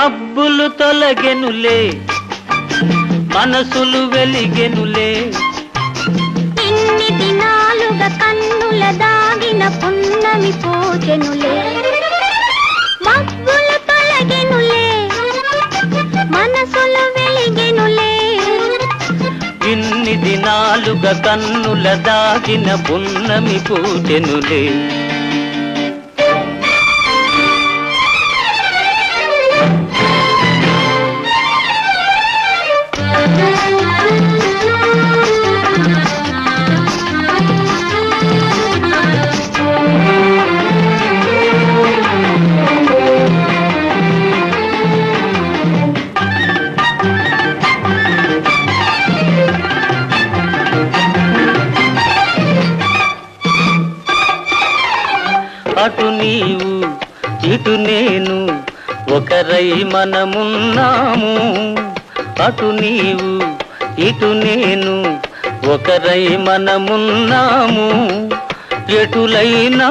మబ్బులు తొలగెనులే మనసులు వెలిగెనులే ఇన్ని దినాలుగా కన్నుల దాగిన పున్నమి పోచెనులే మబ్బులు తొలగెనులే మనసులు వెలిగెనులే ఇన్ని దినాలుగా కన్నుల దాగిన పున్నమి పోచెనులే అటు నీవు ఇటు నేను ఒకరై మనమున్నాము అటు నీవు ఇటు నేను ఒకరై మనమున్నాము ఎటులైనా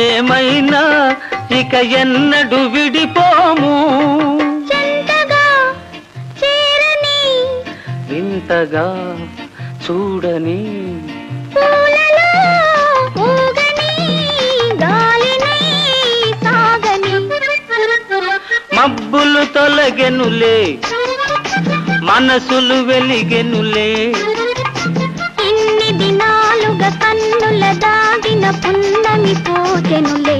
ఏమైనా ఇక ఎన్నడు విడిపోము చెంతగా చేరని వింతగా చూడని పూలలో ఊగని గాలినై సాగని మబ్బులు తొలగెనులే మనసులు వెలిగెనులే ఇన్ని దినాలుగా కన్నుల దాగిన పున్నమి పోచెనులే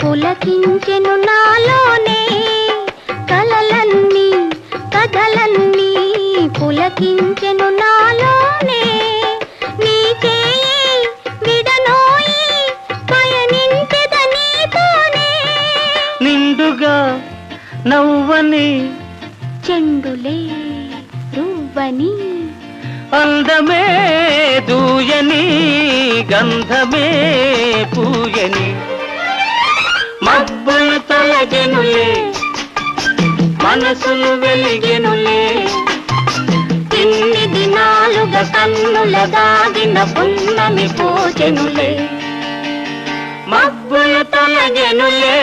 పులకించెను నాలోనే కలలన్నీ కథలన్నీ పులకించెను నాలోనే నీ చేయి విడనోయి పయనించెద నీతోనే నిండుగా నవ్వని చెండులే రువ్వని అందమే దూయని గంధమే పూయని మబ్బులు తొలగెనులే మనసులు వెలిగెనులే ఇన్ని దినాలుగా కన్నుల దాగిన పున్నమి పోచెనులే మబ్బులు తొలగెనులే